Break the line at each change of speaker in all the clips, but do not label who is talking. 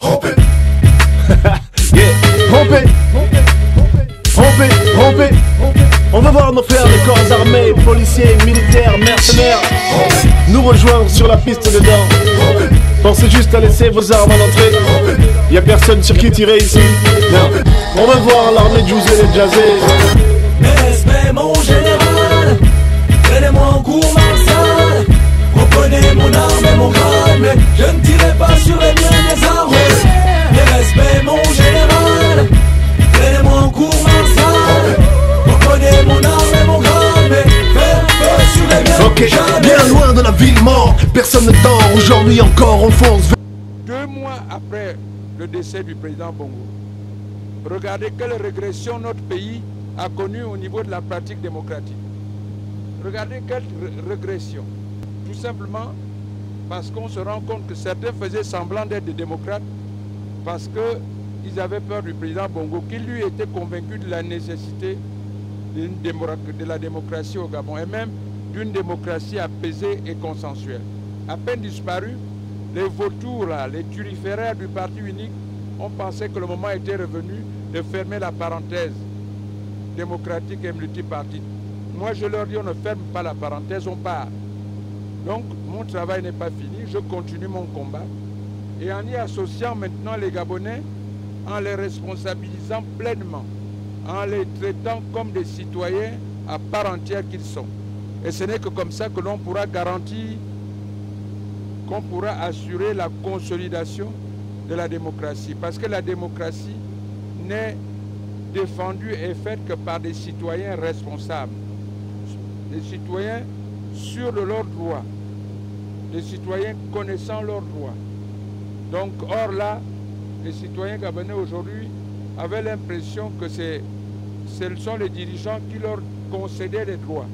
Rompez. Yeah. Rompez. Rompez. Rompez. On va voir nos frères des corps armés, policiers, militaires, mercenaires nous rejoindre sur la piste de danse. Pensez juste à laisser vos armes à l'entrée. Y'a personne sur qui tirer ici. Non. On va voir l'armée de Djouzé et Djazé.
Mes respects mon général, prenez-moi en cours martial. Reprenez mon arme et mon crâne, mais je ne tirerai pas sur les miens des armes. Mes respects mon général, prenez-moi en cours martial. Reprenez mon arme et mon crâne, mais faites feu sur les miens.
Ok, bien loin de la ville morte, personne ne dort, aujourd'hui encore on fonce.
2 mois après le décès du président Bongo, regardez quelle régression notre pays a connue au niveau de la pratique démocratique. Regardez quelle régression. Tout simplement parce qu'on se rend compte que certains faisaient semblant d'être des démocrates parce qu'ils avaient peur du président Bongo, qui lui était convaincu de la nécessité de la démocratie au Gabon et même d'une démocratie apaisée et consensuelle. À peine disparu, les vautours, là, les turiféraires du parti unique ont pensé que le moment était revenu de fermer la parenthèse démocratique et multipartite. Moi, je leur dis, on ne ferme pas la parenthèse, on part. Donc, mon travail n'est pas fini, je continue mon combat. Et en y associant maintenant les Gabonais, en les responsabilisant pleinement, en les traitant comme des citoyens à part entière qu'ils sont. Et ce n'est que comme ça que l'on pourra garantir, qu'on pourra assurer la consolidation de la démocratie. Parce que la démocratie n'est défendue et faite que par des citoyens responsables, des citoyens sûrs de leurs droits, des citoyens connaissant leurs droits. Donc, or là, les citoyens gabonais aujourd'hui avaient l'impression que ce sont les dirigeants qui leur concédaient des droits,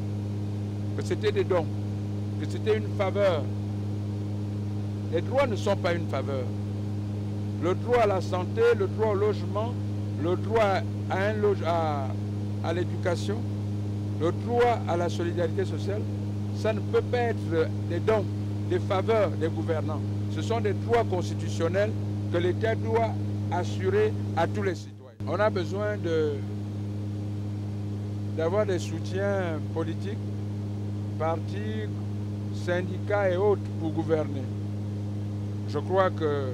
que c'était des dons, que c'était une faveur. Les droits ne sont pas une faveur. Le droit à la santé, le droit au logement, le droit à l'éducation, le droit à la solidarité sociale, ça ne peut pas être des dons, des faveurs des gouvernants. Ce sont des droits constitutionnels que l'État doit assurer à tous les citoyens. On a besoin d'avoir des soutiens politiques, partis, syndicats et autres pour gouverner. Je crois que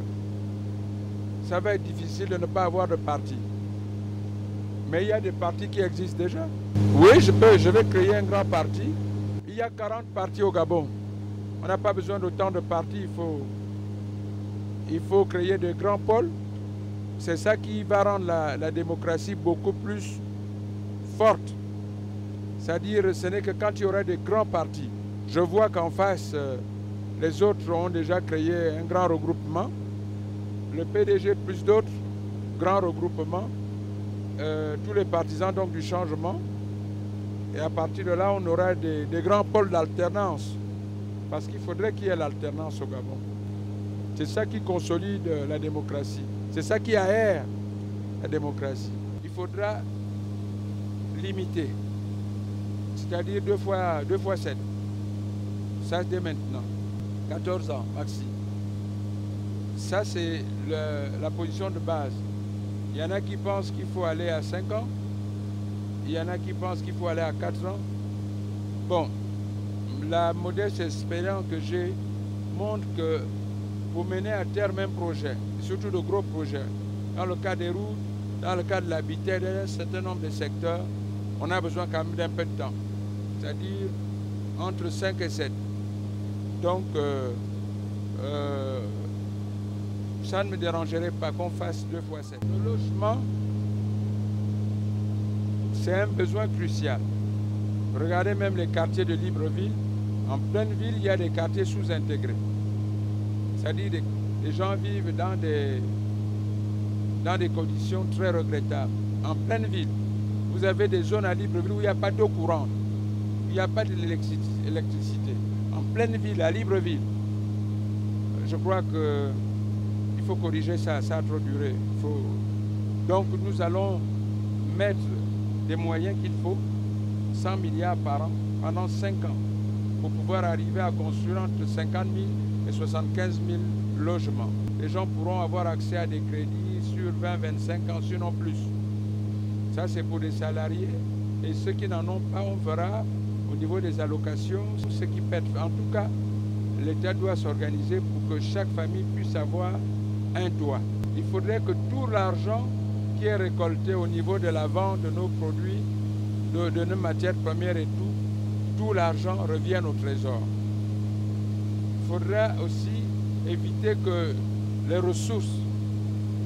ça va être difficile de ne pas avoir de parti. Mais il y a des partis qui existent déjà. Oui, je vais créer un grand parti. Il y a 40 partis au Gabon. On n'a pas besoin d'autant de partis. Il faut créer de grands pôles. C'est ça qui va rendre la démocratie beaucoup plus forte. C'est-à-dire, ce n'est que quand il y aura des grands partis. Je vois qu'en face, les autres ont déjà créé un grand regroupement. Le PDG plus d'autres, grand regroupement. Tous les partisans donc du changement. Et à partir de là, on aura des grands pôles d'alternance. Parce qu'il faudrait qu'il y ait l'alternance au Gabon. C'est ça qui consolide la démocratie. C'est ça qui aère la démocratie. Il faudra limiter. C'est-à-dire 2 fois 7. Ça, dès maintenant. 14 ans, maxi. Ça, c'est la position de base. Il y en a qui pensent qu'il faut aller à 5 ans. Il y en a qui pensent qu'il faut aller à 4 ans. Bon, la modeste expérience que j'ai montre que pour mener à terme un projet, surtout de gros projets, dans le cas des routes, dans le cas de l'habitat, d'un certain nombre de secteurs, on a besoin quand même d'un peu de temps. C'est-à-dire entre 5 et 7. Donc, ça ne me dérangerait pas qu'on fasse 2 fois 7. Le logement, c'est un besoin crucial. Regardez même les quartiers de Libreville. En pleine ville, il y a des quartiers sous-intégrés. C'est-à-dire que les gens vivent dans des conditions très regrettables. En pleine ville, vous avez des zones à Libreville où il n'y a pas d'eau courante, il n'y a pas d'électricité. En pleine ville, à Libreville, je crois qu'il faut corriger ça, ça a trop duré. Donc nous allons mettre des moyens qu'il faut, 100 milliards par an, pendant 5 ans, pour pouvoir arriver à construire entre 50 000 et 75 000 logements. les gens pourront avoir accès à des crédits sur 20-25 ans, sinon plus. Ça, c'est pour les salariés. Et ceux qui n'en ont pas, on verra au niveau des allocations, ceux qui pètent. En tout cas, l'État doit s'organiser pour que chaque famille puisse avoir un toit. Il faudrait que tout l'argent qui est récolté au niveau de la vente de nos produits, de nos matières premières et tout l'argent revienne au trésor. Il faudra aussi éviter que les ressources,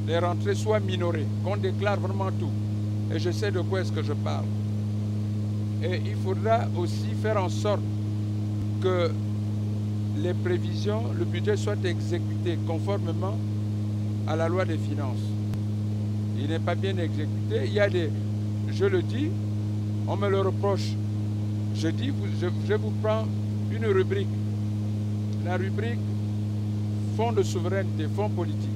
les rentrées soient minorées, qu'on déclare vraiment tout. Et je sais de quoi est-ce que je parle. Et il faudra aussi faire en sorte que les prévisions, le budget soit exécuté conformément à la loi des finances. Il n'est pas bien exécuté. Il y a des... Je le dis, on me le reproche. Je dis, je vous prends une rubrique. La rubrique fonds de souveraineté, fonds politique.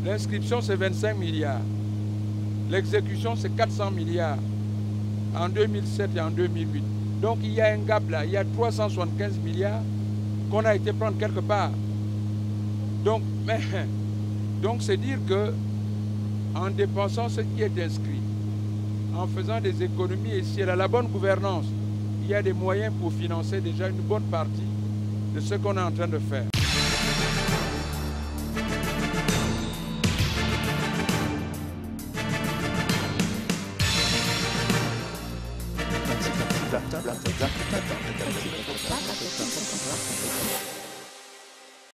L'inscription, c'est 25 milliards. L'exécution, c'est 400 milliards en 2007 et en 2008. Donc il y a un gap là, il y a 375 milliards qu'on a été prendre quelque part. Donc c'est dire que en dépensant ce qui est inscrit, en faisant des économies et si elle a la bonne gouvernance, il y a des moyens pour financer déjà une bonne partie de ce qu'on est en train de faire.